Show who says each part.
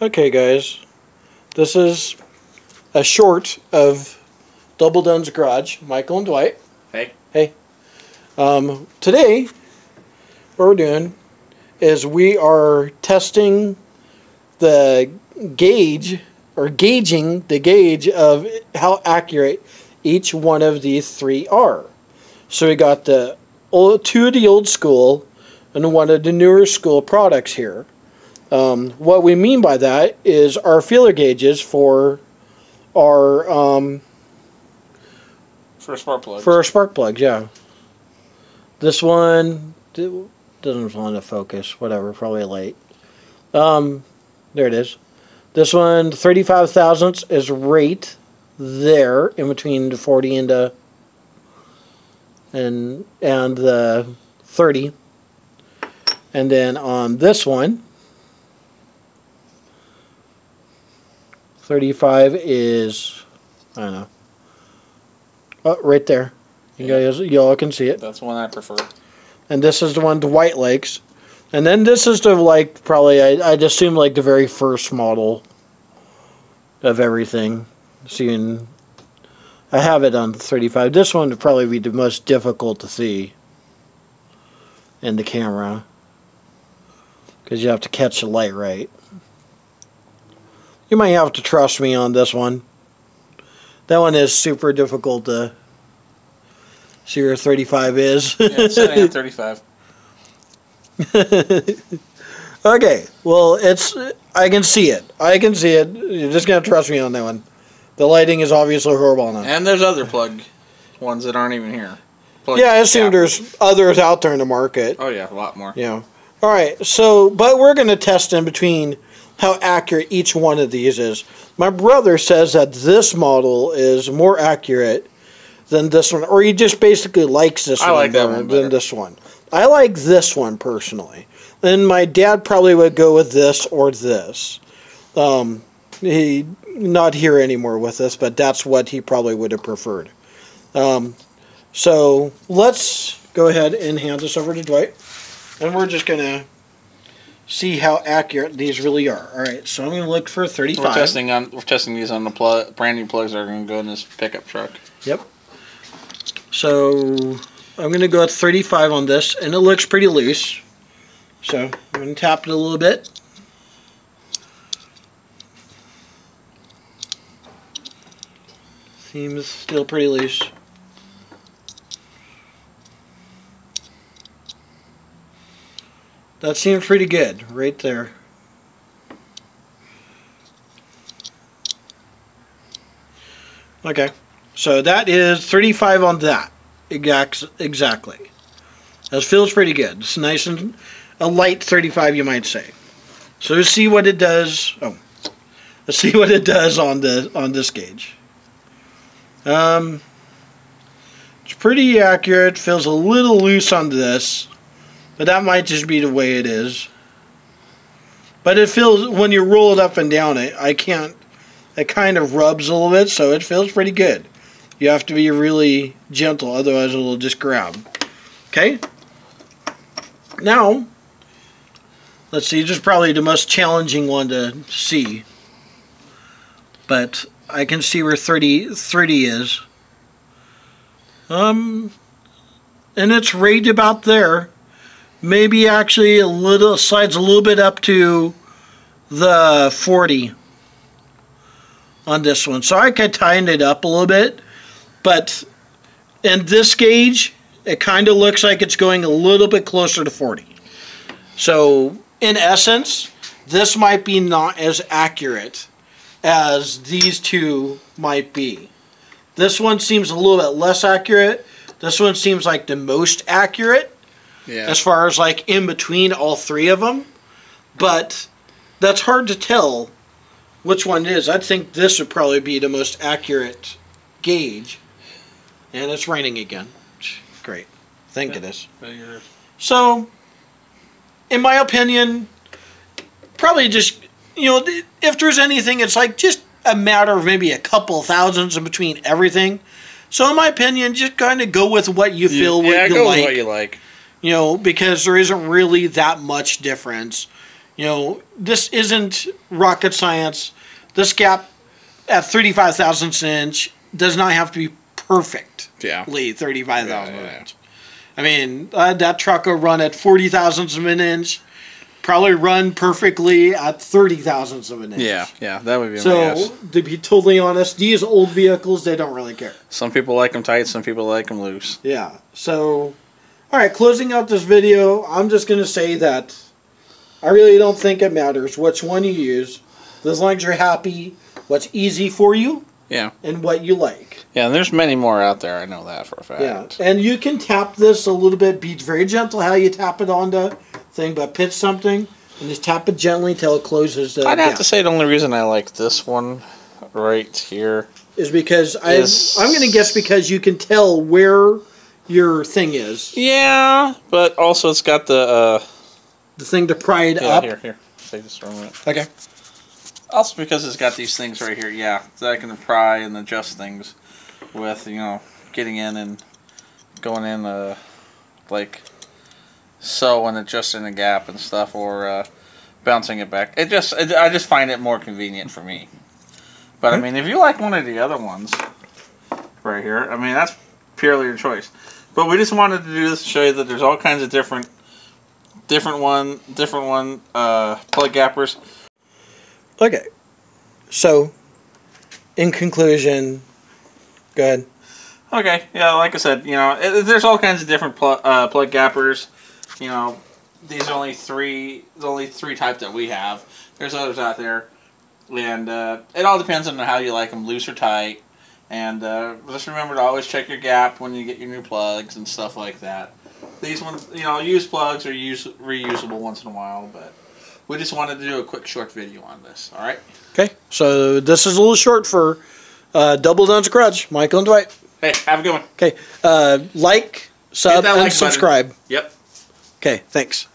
Speaker 1: Okay, guys, this is a short of Double Dunn's Garage. Michael and Dwight.
Speaker 2: Hey.
Speaker 1: Hey. Today, what we're doing is we are testing the gauge, or gauging the gauge of how accurate each one of these three are. So we got two of the old school and one of the newer school products here. What we mean by that is our feeler gauges for our
Speaker 2: for spark plugs.
Speaker 1: For our spark plugs, yeah. This one doesn't want to focus. Whatever, probably late. There it is. This one, 35 thousandths is right there in between the 40 and the and the 30. And then on this one, 35 is, I don't know. Oh, right there. You all can see it.
Speaker 2: That's the one I prefer.
Speaker 1: And this is the one, the White Lakes. And then this is the, like, probably, I'd assume, like, the very first model of everything. Seeing, I have it on 35. This one would probably be the most difficult to see in the camera, because you have to catch the light right. You might have to trust me on this one. That one is super difficult to see where 35 is.
Speaker 2: Yeah, it's sitting at 35.
Speaker 1: Okay, well, I can see it. I can see it. You're just going to trust me on that one. The lighting is obviously horrible now.
Speaker 2: And there's other plug ones that aren't even here.
Speaker 1: Yeah, I assume there's others out there in the market.
Speaker 2: Oh, yeah, a lot more.
Speaker 1: Yeah. All right, so, but we're going to test in between how accurate each one of these is. My brother says that this model is more accurate than this one, or he just basically likes this one better than this one. I like this one personally. And my dad probably would go with this or this. He not here anymore with us, but that's what he probably would have preferred. So let's go ahead and hand this over to Dwight, and we're just gonna see how accurate these really are. All right, so I'm gonna look for 35.
Speaker 2: We're testing these on the brand new plugs that are gonna go in this pickup truck.
Speaker 1: Yep. So I'm gonna go at 35 on this, and it looks pretty loose. So I'm gonna tap it a little bit. Seems still pretty loose. That seems pretty good right there. Okay, so that is 35 on that. Exactly. That feels pretty good. It's nice and a light 35, you might say. So let's see what it does. Oh, let's see what it does on this gauge. It's pretty accurate. Feels a little loose on this. But that might just be the way it is. But it feels, when you roll it up and down, it kind of rubs a little bit, so it feels pretty good. You have to be really gentle, otherwise it will just grab. Okay? Now, let's see, this is probably the most challenging one to see. But I can see where 30 is. And it's right about there. Maybe actually slides a little bit up to the 40 on this one. So I could tighten it up a little bit, but in this gauge, it kind of looks like it's going a little bit closer to 40. So in essence, this might be not as accurate as these two might be. This one seems a little bit less accurate. This one seems like the most accurate. Yeah. As far as like in between all three of them, but that's hard to tell which one it is. I think this would probably be the most accurate gauge. And it's raining again. Great. Thank goodness. So, in my opinion, probably just, if there's anything, it's like just a matter of maybe a couple thousandths in between everything. So in my opinion, just kind of go with what you feel,
Speaker 2: go with what you like.
Speaker 1: Because there isn't really that much difference. You know, this isn't rocket science. This gap at 35 thousandths inch does not have to be perfectly 35 thousandths of an inch. I mean, that truck will run at 40 thousandths of an inch, probably run perfectly at 30 thousandths of an inch.
Speaker 2: Yeah, that would be my guess.
Speaker 1: So, to be totally honest, these old vehicles, they don't really care.
Speaker 2: Some people like them tight, some people like them loose.
Speaker 1: Yeah, so, alright, closing out this video, I'm just going to say that I really don't think it matters which one you use, as long as you're happy, what's easy for you,
Speaker 2: Yeah.
Speaker 1: and what you like.
Speaker 2: Yeah, and there's many more out there. I know that for a fact.
Speaker 1: Yeah, and you can tap this a little bit. Be very gentle how you tap it onto thing, but pitch something and just tap it gently till it closes.
Speaker 2: I'd have to say the only reason I like this one right here
Speaker 1: is because I'm going to guess because you can tell where your thing is.
Speaker 2: Yeah, but also it's got the
Speaker 1: thing to pry it up.
Speaker 2: Here. Take this for a minute.
Speaker 1: Okay.
Speaker 2: Also because it's got these things right here, that I can pry and adjust things with, you know, getting in and going in, like so, and adjusting the gap and stuff, or bouncing it back. I just find it more convenient for me. But I mean, if you like one of the other ones right here, I mean, that's purely your choice. But we just wanted to do this to show you that there's all kinds of different plug gappers.
Speaker 1: Okay, so in conclusion, go ahead.
Speaker 2: Okay, yeah, like I said, you know, there's all kinds of different plug gappers. You know, these are only three types that we have. There's others out there, and it all depends on how you like them, loose or tight. And just remember to always check your gap when you get your new plugs and stuff like that. These ones, you know, used plugs are reusable once in a while, but we just wanted to do a quick short video on this. All right.
Speaker 1: Okay, so this is a little short for Double Duns Grudge, Michael and Dwight.
Speaker 2: Hey, have a good one.
Speaker 1: Okay, like, sub, and subscribe.
Speaker 2: Yep.
Speaker 1: Okay, thanks.